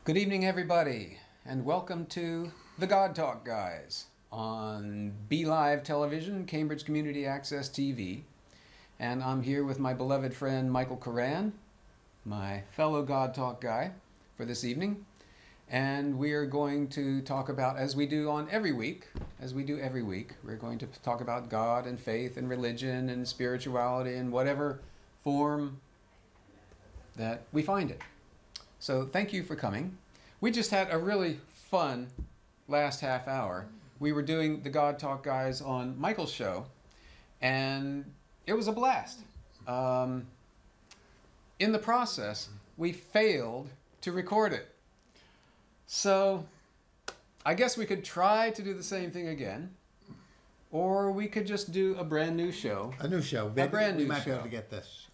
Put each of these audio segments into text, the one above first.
Good evening, everybody, and welcome to the God Talk Guys on BeLive Television, Cambridge Community Access TV. And I'm here with my beloved friend Michael Koran, my fellow God Talk guy, for this evening. And we are going to talk about, as we do every week, we're going to talk about God and faith and religion and spirituality in whatever form that we find it. So thank you for coming. We just had a really fun last half hour. We were doing the God Talk Guys on Michael's show, and it was a blast. In the process, we failed to record it. So I guess we could try to do the same thing again, or we could just do a brand new show. A new show. A brand new show. We might be able to get this.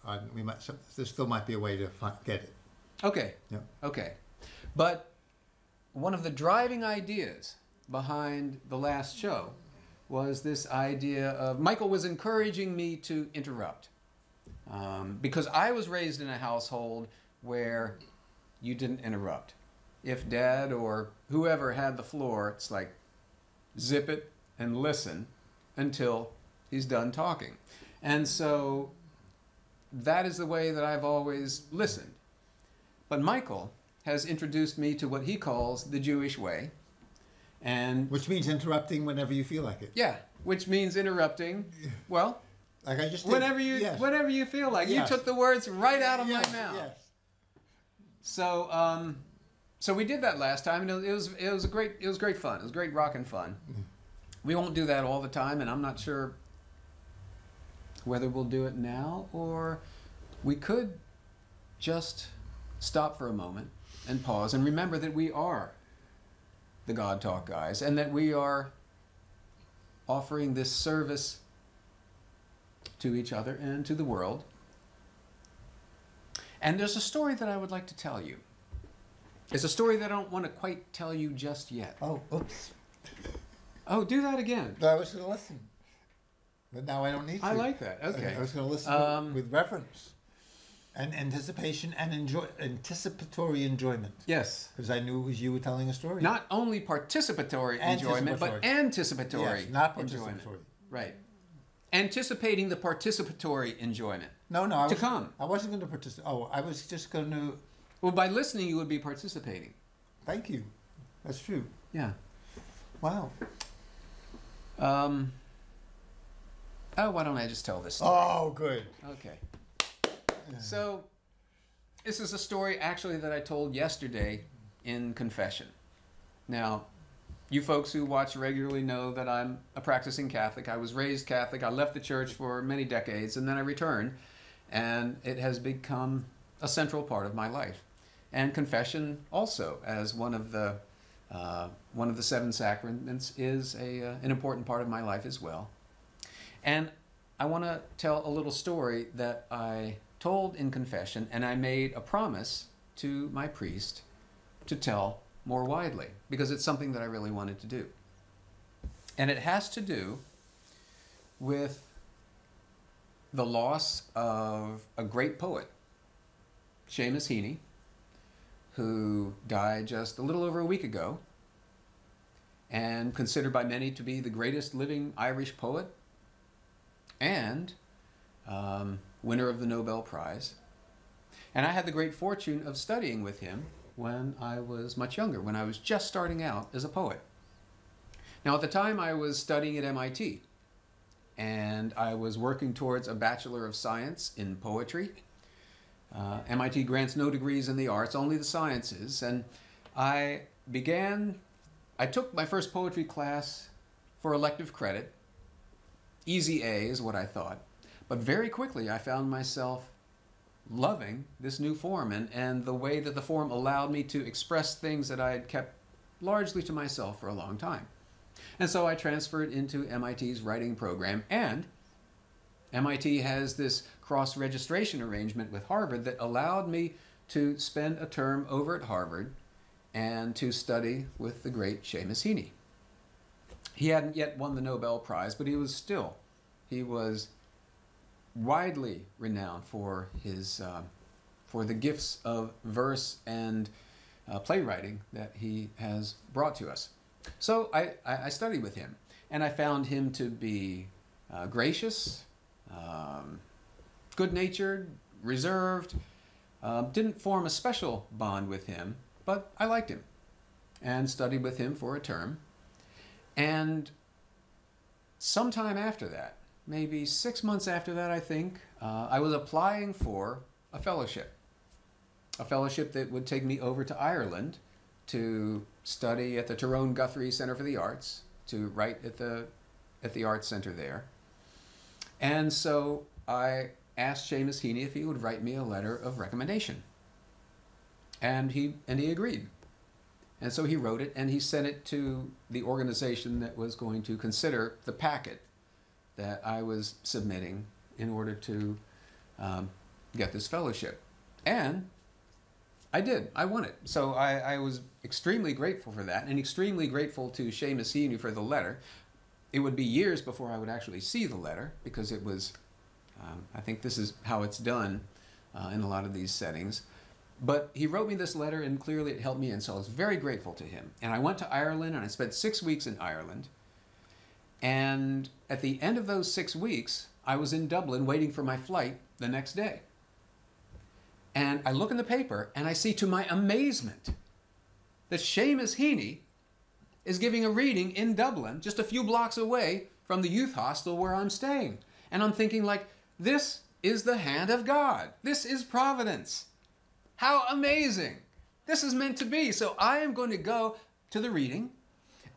There still might be a way to get it. Okay. Yeah. Okay. But one of the driving ideas behind the last show was this idea of Michael was encouraging me to interrupt. Because I was raised in a household where you didn't interrupt. If Dad or whoever had the floor, it's like zip it and listen until he's done talking. And so that is the way that I've always listened. But Michael has introduced me to what he calls the Jewish way. And which means interrupting whenever you feel like it. Yeah, which means interrupting, well, like I just did. Whenever you feel like. Yes. You took the words right out of my mouth. Yes. So so we did that last time, and it was great fun. It was great rockin' fun. We won't do that all the time, and I'm not sure whether we'll do it now, or we could just stop for a moment and pause and remember that we are the God Talk Guys, and that we are offering this service to each other and to the world. And there's a story that I would like to tell you. It's a story that I don't want to quite tell you just yet. Oh, oops. Oh, do that again. I was going to listen, but now I don't need to. I like that. Okay. I was going to listen with reverence and anticipation and anticipatory enjoyment. Yes. Because I knew it was you telling a story. Not only participatory enjoyment, but anticipatory yes, not participatory. enjoyment. Right. Anticipating the participatory enjoyment. No, I wasn't going to participate. Oh, I was just going to... Well, by listening, you would be participating. Thank you. That's true. Yeah. Wow. Oh, why don't I just tell this story? Oh, good. Okay. So, this is a story actually that I told yesterday in confession. Now, you folks who watch regularly know that I'm a practicing Catholic. I was raised Catholic. I left the church for many decades, and then I returned, and it has become a central part of my life. And confession also, as one of the seven sacraments, is an important part of my life as well. And I want to tell a little story that I told in confession, and I made a promise to my priest to tell more widely, because it's something that I really wanted to do. And it has to do with the loss of a great poet, Seamus Heaney, who died just a little over a week ago, and considered by many to be the greatest living Irish poet, and winner of the Nobel Prize. And I had the great fortune of studying with him when I was much younger, when I was just starting out as a poet. Now, at the time, I was studying at MIT, and I was working towards a Bachelor of Science in poetry. MIT grants no degrees in the arts, only the sciences, and I took my first poetry class for elective credit. Easy A is what I thought. But very quickly I found myself loving this new form and the way that the form allowed me to express things that I had kept largely to myself for a long time. And so I transferred into MIT's writing program, and MIT has this cross-registration arrangement with Harvard that allowed me to spend a term over at Harvard and to study with the great Seamus Heaney. He hadn't yet won the Nobel Prize, but he was widely renowned for his for the gifts of verse and playwriting that he has brought to us. So I studied with him, and I found him to be gracious, good-natured, reserved. Didn't form a special bond with him, but I liked him and studied with him for a term. And sometime after that, maybe 6 months after that, I think, I was applying for a fellowship that would take me over to Ireland to study at the Tyrone Guthrie Center for the Arts, to write at the Arts Center there. And so I asked Seamus Heaney if he would write me a letter of recommendation. And he agreed. And so he wrote it, and he sent it to the organization that was going to consider the packet that I was submitting in order to get this fellowship. And I did. I won it. So I was extremely grateful for that, and extremely grateful to Seamus Heaney for the letter. It would be years before I would actually see the letter, because it was, I think this is how it's done in a lot of these settings. But he wrote me this letter, and clearly it helped me, and so I was very grateful to him. And I went to Ireland, and I spent 6 weeks in Ireland. And at the end of those 6 weeks, I was in Dublin waiting for my flight the next day. And I look in the paper, and I see to my amazement that Seamus Heaney is giving a reading in Dublin, just a few blocks away from the youth hostel where I'm staying. And I'm thinking, like, this is the hand of God. This is providence. How amazing. This is meant to be. So I am going to go to the reading,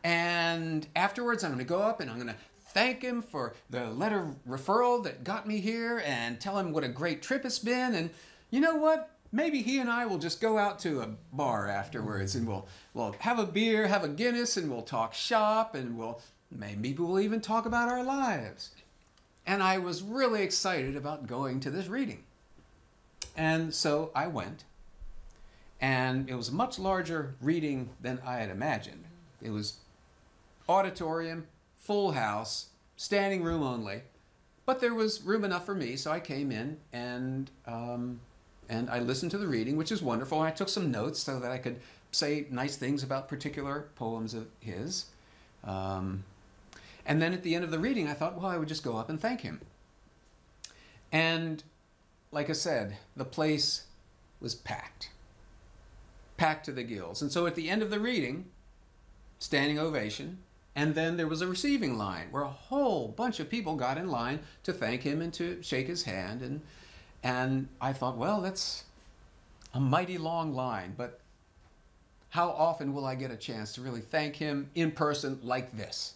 and afterwards I'm going to go up and I'm going to thank him for the letter of referral that got me here and tell him what a great trip it's been. And you know what? Maybe he and I will just go out to a bar afterwards, and we'll have a beer, have a Guinness, and we'll talk shop, and maybe we'll even talk about our lives. And I was really excited about going to this reading. And so I went, and it was a much larger reading than I had imagined. It was auditorium, full house, standing room only, but there was room enough for me, so I came in, and I listened to the reading, which is wonderful, and I took some notes so that I could say nice things about particular poems of his. And then at the end of the reading, I thought, well, I would just go up and thank him. And like I said, the place was packed to the gills. And so at the end of the reading, standing ovation, and then there was a receiving line where a whole bunch of people got in line to thank him and to shake his hand. And I thought, well, that's a mighty long line, but how often will I get a chance to really thank him in person like this?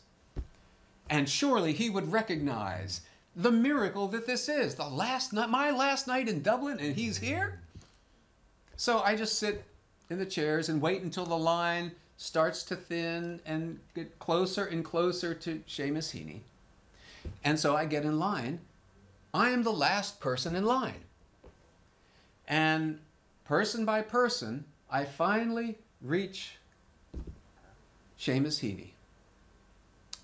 And surely he would recognize the miracle that this is. My last night in Dublin, and he's here? So I just sit in the chairs and wait until the line starts to thin and get closer and closer to Seamus Heaney. And so I get in line. I am the last person in line. And person by person, I finally reach Seamus Heaney.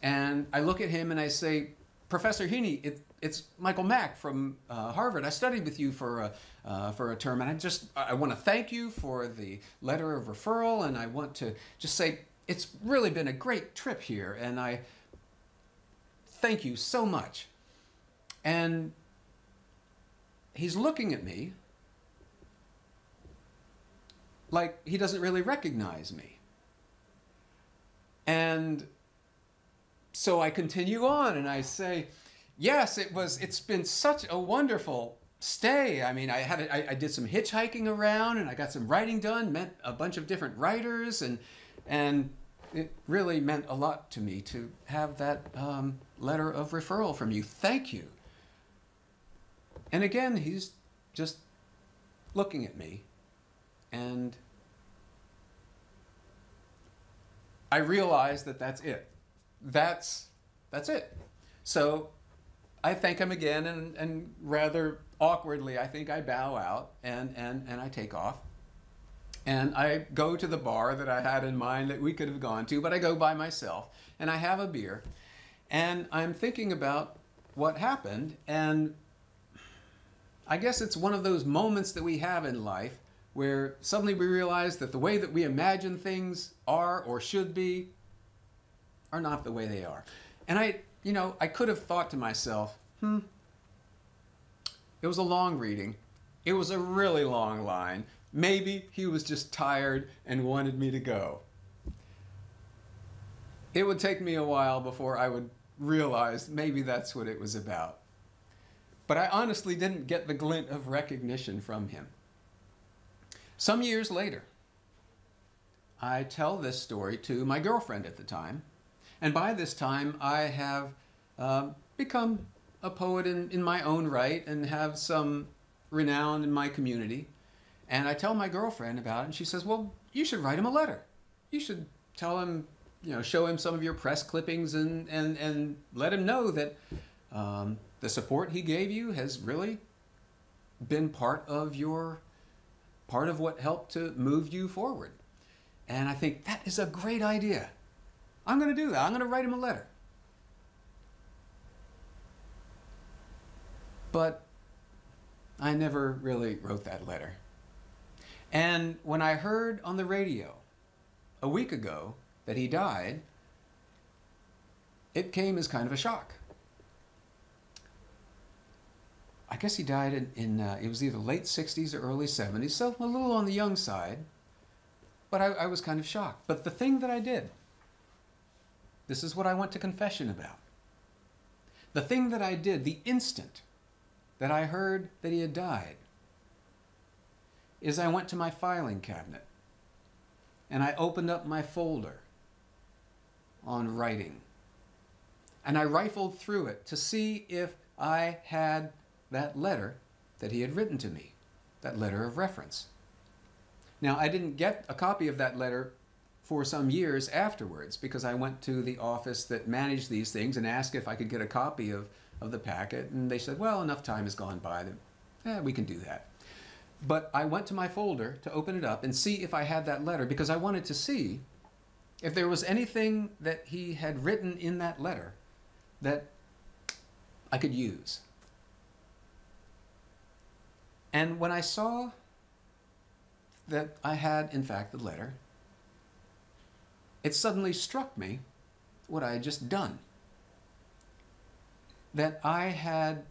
And I look at him and I say, Professor Heaney, it's Michael Mack from Harvard. I studied with you for a term, and I want to thank you for the letter of referral, and I want to just say it's really been a great trip here, and I thank you so much. And he's looking at me like he doesn't really recognize me. And so I continue on and I say, yes, it's been such a wonderful stay. I mean, I did some hitchhiking around, and I got some writing done, met a bunch of different writers, and it really meant a lot to me to have that letter of referral from you. Thank you. And again, he's just looking at me, and I realize that that's it. That's it. So I thank him again, and rather awkwardly, I think I bow out and I take off. And I go to the bar that I had in mind that we could have gone to, but I go by myself, and I have a beer. And I'm thinking about what happened, and I guess it's one of those moments that we have in life where suddenly we realize that the way that we imagine things are or should be are not the way they are. And I could have thought to myself, it was a long reading. It was a really long line. Maybe he was just tired and wanted me to go. It would take me a while before I would realize maybe that's what it was about. But I honestly didn't get the glint of recognition from him. Some years later, I tell this story to my girlfriend at the time. And by this time, I have become a poet in my own right and have some renown in my community. And I tell my girlfriend about it, and she says, well, you should write him a letter. You should tell him, show him some of your press clippings and let him know that the support he gave you has really been part of what helped to move you forward. And I think that is a great idea. I'm going to do that. I'm going to write him a letter. But I never really wrote that letter. And when I heard on the radio a week ago that he died, it came as kind of a shock. I guess he died it was either late 60s or early 70s, so a little on the young side. But I was kind of shocked. But the thing that I did, this is what I went to confession about. The thing that I did, the instant that I heard that he had died, is I went to my filing cabinet and I opened up my folder on writing. And I rifled through it to see if I had that letter that he had written to me, that letter of reference. Now, I didn't get a copy of that letter for some years afterwards because I went to the office that managed these things and asked if I could get a copy of the packet. And they said, well, enough time has gone by that we can do that. But I went to my folder to open it up and see if I had that letter because I wanted to see if there was anything that he had written in that letter that I could use. And when I saw that I had, in fact, the letter, it suddenly struck me what I had just done. That I had,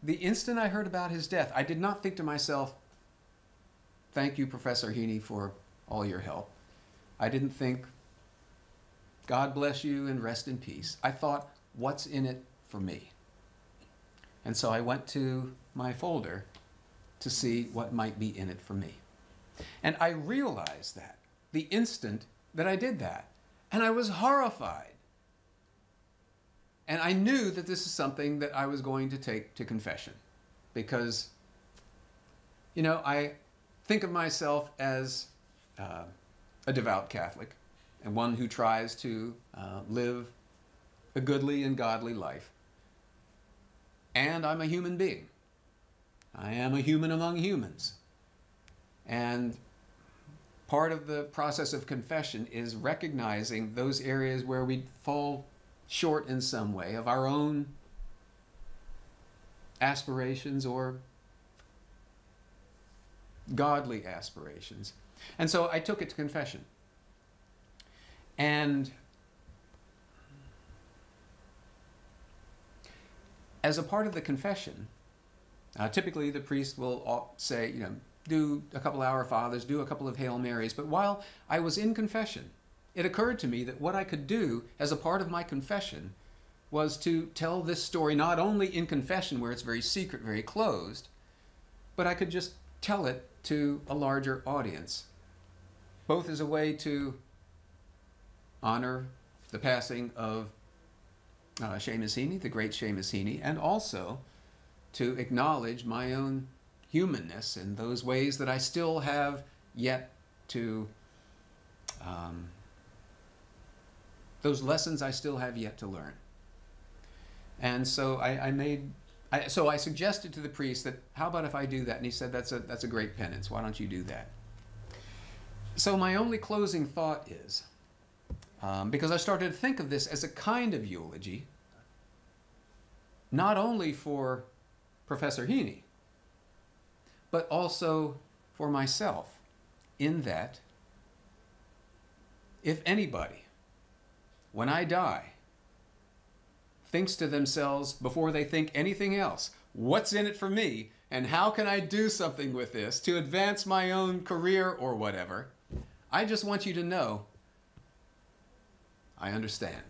the instant I heard about his death, I did not think to myself, thank you, Professor Heaney, for all your help. I didn't think, God bless you and rest in peace. I thought, what's in it for me? And so I went to my folder to see what might be in it for me. And I realized that the instant that I did that. And I was horrified. And I knew that this is something that I was going to take to confession. Because, I think of myself as a devout Catholic and one who tries to live a goodly and godly life. And I'm a human being. I am a human among humans. And part of the process of confession is recognizing those areas where we fall short in some way of our own aspirations or godly aspirations. And so I took it to confession. And as a part of the confession, typically the priest will say, do a couple Our Fathers, do a couple of Hail Marys. But while I was in confession, it occurred to me that what I could do as a part of my confession was to tell this story not only in confession where it's very secret, very closed, but I could just tell it to a larger audience, both as a way to honor the passing of Seamus Heaney, the great Seamus Heaney, and also to acknowledge my own humanness in those ways that I still have yet to, those lessons I still have yet to learn. And so I suggested to the priest that, how about if I do that? And he said, that's a great penance. Why don't you do that? So my only closing thought is, because I started to think of this as a kind of eulogy, not only for Professor Heaney, but also for myself. in that if anybody, when I die, thinks to themselves before they think anything else, what's in it for me and how can I do something with this to advance my own career or whatever, I just want you to know I understand.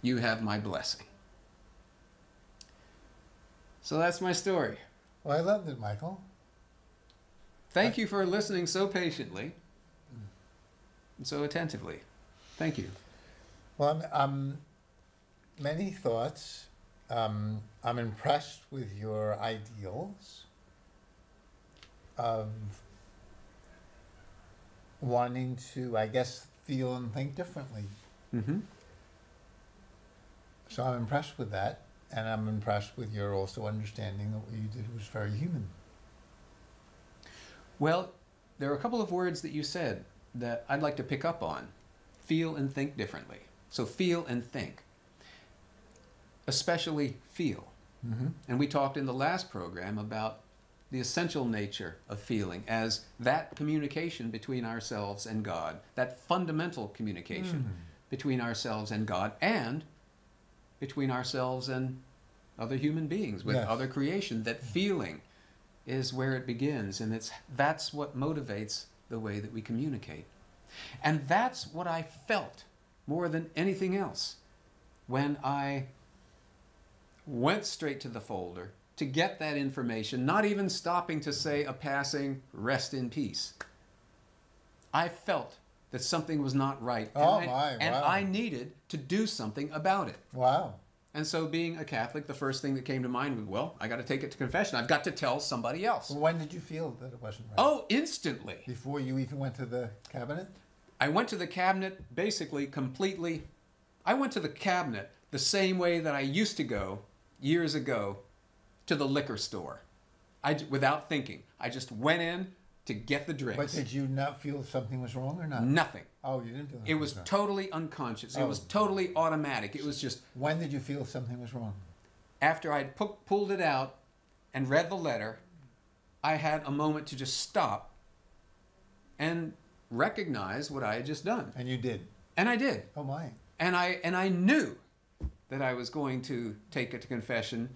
You have my blessing. So that's my story. Well, I loved it, Michael. Thank you for listening so patiently and so attentively. Thank you. Well, many thoughts. I'm impressed with your ideals of wanting to, I guess, feel and think differently. Mm-hmm. So I'm impressed with that, and I'm impressed with your also understanding that what you did was very human. Well, there are a couple of words that you said that I'd like to pick up on. Feel and think differently. So feel and think. Especially feel. Mm-hmm. And we talked in the last program about the essential nature of feeling as that communication between ourselves and God, that fundamental communication between ourselves and God and between ourselves and other human beings, with other creation, that feeling is where it begins, and that's what motivates the way that we communicate. And that's what I felt more than anything else when I went straight to the folder to get that information, not even stopping to say a passing rest in peace. I felt that something was not right, and I needed to do something about it. Wow. And so being a Catholic, the first thing that came to mind was, well, I got to take it to confession. I've got to tell somebody else. Well, when did you feel that it wasn't right? Oh, instantly. Before you even went to the cabinet? I went to the cabinet basically completely. I went to the cabinet the same way that I used to go years ago to the liquor store. Without thinking. I just went in to get the drinks. But did you not feel something was wrong or not? Nothing. Oh, you didn't feel It was wrong. totally unconscious. It was totally automatic. It was just... When did you feel something was wrong? After I'd pulled it out and read the letter, I had a moment to just stop and recognize what I had just done. And you did? And I did. Oh, my. And I knew that I was going to take it to confession,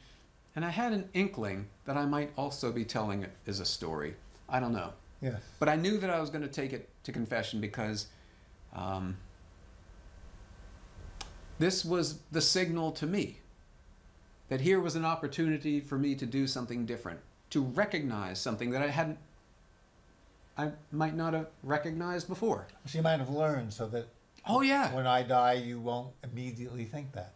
and I had an inkling that I might also be telling it as a story. I don't know. Yes. But I knew that I was going to take it to confession because this was the signal to me that here was an opportunity for me to do something different, to recognize something that I might not have recognized before. So you might have learned so that when I die, you won't immediately think that.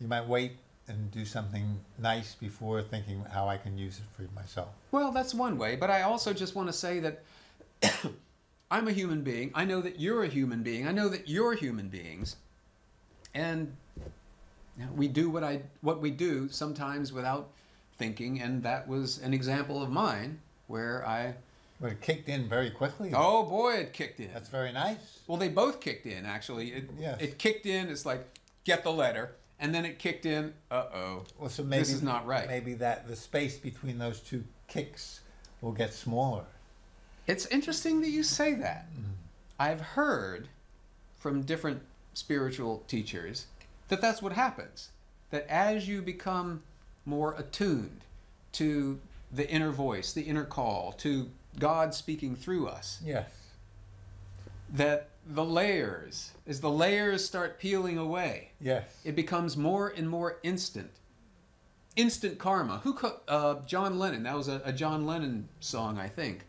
You might wait and do something nice before thinking how I can use it for myself. Well, that's one way, but I also just want to say that I'm a human being. I know that you're a human being. I know that you're human beings. And we do what we do sometimes without thinking, and that was an example of mine where I... But it kicked in very quickly. Oh boy, it kicked in. That's very nice. Well, they both kicked in, actually. It kicked in, it's like, get the letter. And then it kicked in, uh-oh, well, so maybe, this is not right. Maybe that the space between those two kicks will get smaller. It's interesting that you say that. I've heard from different spiritual teachers that that's what happens. That as you become more attuned to the inner voice, the inner call, to God speaking through us, yes, that as the layers start peeling away, yes, it becomes more and more instant karma. John Lennon, that was a John Lennon song, I think,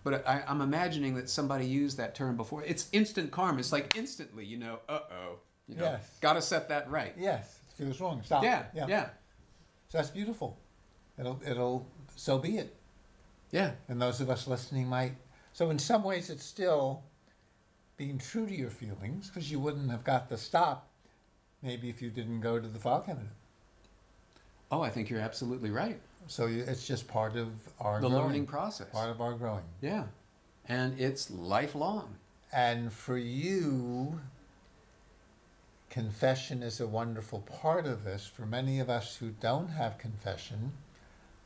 but I'm imagining that somebody used that term before. It's instant karma. It's like instantly, yes, gotta set that right. Yes, it feels wrong. Stop. Yeah. So that's beautiful. It'll so be it. Yeah. And those of us listening might. So in some ways, it's still being true to your feelings, because you wouldn't have got the stop maybe if you didn't go to the file cabinet. Oh, I think you're absolutely right. So it's just part of our learning process. Part of our growing. Yeah. And it's lifelong. And for you, confession is a wonderful part of this. For many of us who don't have confession,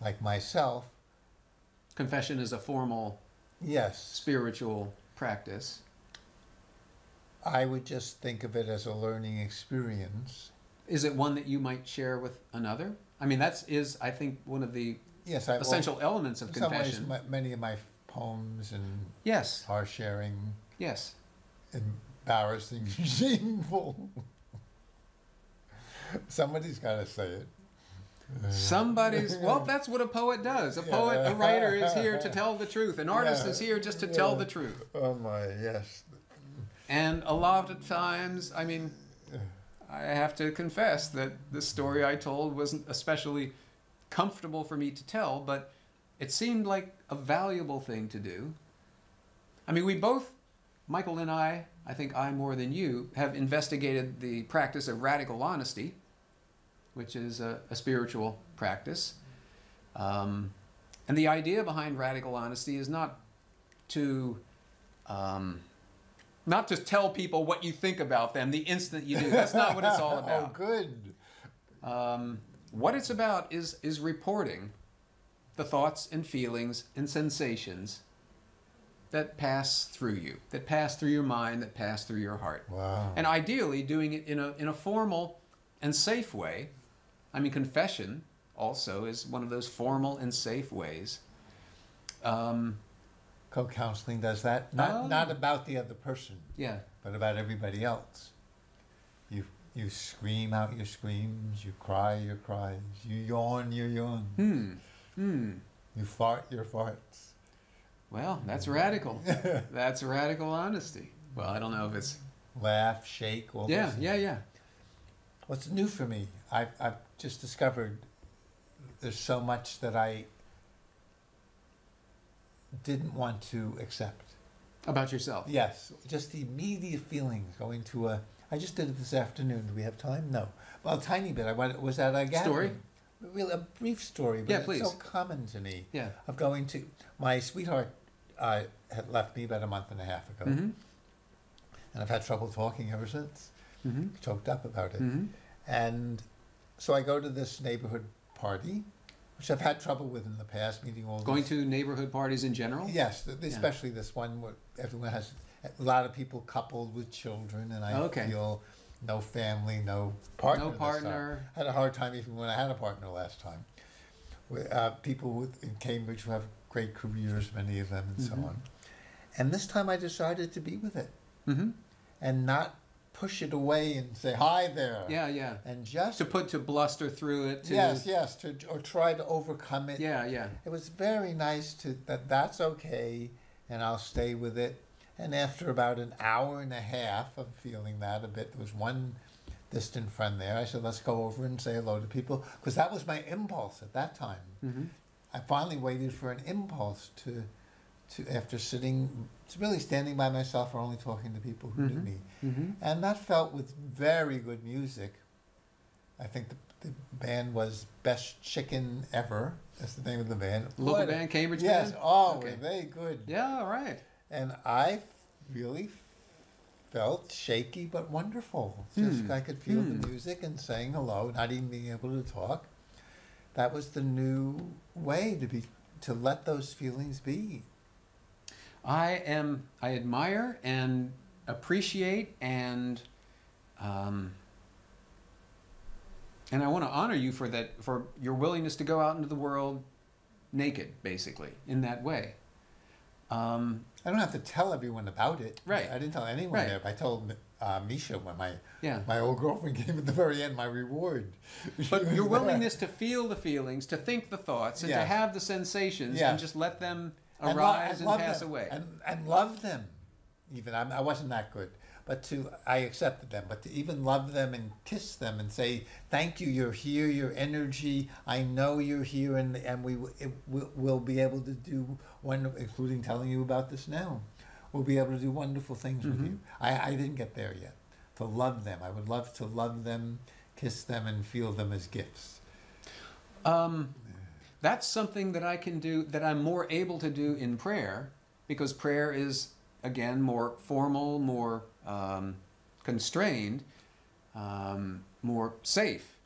like myself, confession is a formal, yes, spiritual practice. I would just think of it as a learning experience. Is it one that you might share with another? I mean, I think, one of the yes, essential elements of confession. In some ways, many of my poems and yes, are sharing. Yes. Embarrassing, shameful. Somebody's got to say it. Well, that's what a poet does. A writer is here to tell the truth. An artist is here just to tell the truth. Oh my, yes. And a lot of times, I mean, I have to confess that the story I told wasn't especially comfortable for me to tell, but it seemed like a valuable thing to do. I mean, we both, Michael and I think I more than you, have investigated the practice of radical honesty, which is a spiritual practice. And the idea behind radical honesty is not to tell people what you think about them the instant you do. That's not what it's all about. Oh, good. What it's about is reporting the thoughts and feelings and sensations that pass through you, that pass through your mind, that pass through your heart. Wow. And ideally doing it in a formal and safe way. I mean, confession also is one of those formal and safe ways. Co-counseling does that. Not about the other person. Yeah. But about everybody else. You scream out your screams, you cry your cries, you yawn your yawns. You fart your farts. Well, that's radical. That's radical honesty. Well, I don't know if it's... Laugh, shake, all yeah, those things. Yeah. What's new for me, I've just discovered there's so much that I didn't want to accept. About yourself? Yes, just the immediate feelings going to a... I just did it this afternoon. Do we have time? No. Well, a tiny bit. I was at a gathering. Story? Really, a brief story, but yeah, it's please. so common to me. Yeah. Of going to... My sweetheart had left me about a month and a half ago. Mm-hmm. And I've had trouble talking ever since. Mm-hmm. Choked up about it. Mm-hmm. And so I go to this neighborhood party, which I've had trouble with in the past, meeting all Going to neighborhood parties in general? Yes, especially this one where everyone has a lot of people coupled with children, and I feel no family, no partner. No partner. I had a hard time even when I had a partner last time. With, people in Cambridge who have great careers, many of them, and so on. And this time I decided to be with it. Mm-hmm. And not push it away and say, hi there. Yeah. And just... To bluster through it. Yes, or try to overcome it. Yeah. It was very nice that's okay, and I'll stay with it. And after about an hour and a half of feeling that a bit, there was one distant friend there. I said, let's go over and say hello to people, because that was my impulse at that time. Mm-hmm. I finally waited for an impulse to after really standing by myself or only talking to people who knew me. Mm-hmm. And that felt with very good music. I think the band was Best Chicken Ever. That's the name of the band. Local band, Cambridge band? Yes, okay. Very good. Yeah, all right. And I really felt shaky but wonderful. Just I could feel the music and saying hello, not even being able to talk. That was the new way to let those feelings be. I admire and appreciate and I want to honor you for that, for your willingness to go out into the world naked, basically, in that way. I don't have to tell everyone about it. Right. I didn't tell anyone there. But I told Misha when my old girlfriend came at the very end, my reward. But your willingness to feel the feelings, to think the thoughts, and to have the sensations, and just let them arise and pass away. And love them. Even I wasn't that good. But I accepted them. But to even love them and kiss them and say, thank you, you're here, your energy, I know you're here, and we'll be able to do wonderful, including telling you about this now. We'll be able to do wonderful things with you. I didn't get there yet. To love them. I would love to love them, kiss them, and feel them as gifts. That's something that I can do, that I'm more able to do in prayer, because prayer is, again, more formal, more constrained, more safe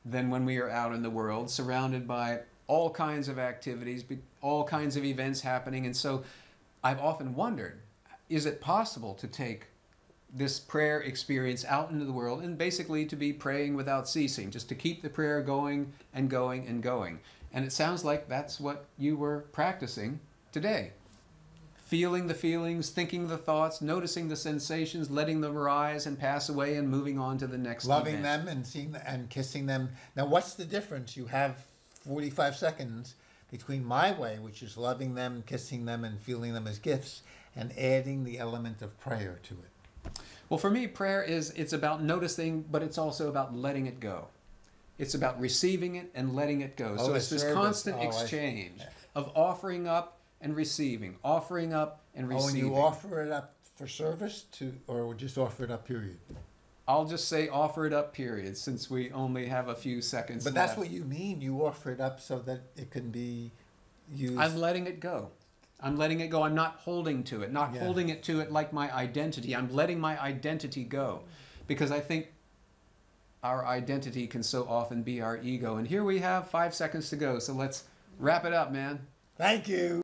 than when we are out in the world, surrounded by all kinds of activities, all kinds of events happening. And so I've often wondered, is it possible to take this prayer experience out into the world and basically to be praying without ceasing, just to keep the prayer going and going and going? And it sounds like that's what you were practicing today. Feeling the feelings, thinking the thoughts, noticing the sensations, letting them rise and pass away and moving on to the next Loving event. them and seeing and kissing them. Now, what's the difference? You have 45 seconds between my way, which is loving them, kissing them, and feeling them as gifts, and adding the element of prayer to it. Well, for me, prayer it's about noticing, but it's also about letting it go. It's about receiving it and letting it go. So it's this constant exchange of offering up and receiving, offering up and receiving. Oh, and you offer it up for service or just offer it up, period? I'll just say offer it up, period, since we only have a few seconds But left. that's what you mean. You offer it up so that it can be used. I'm letting it go. I'm letting it go. I'm not holding to it, holding it to it like my identity. I'm letting my identity go, because I think our identity can so often be our ego. And here we have 5 seconds to go. So let's wrap it up, man. Thank you.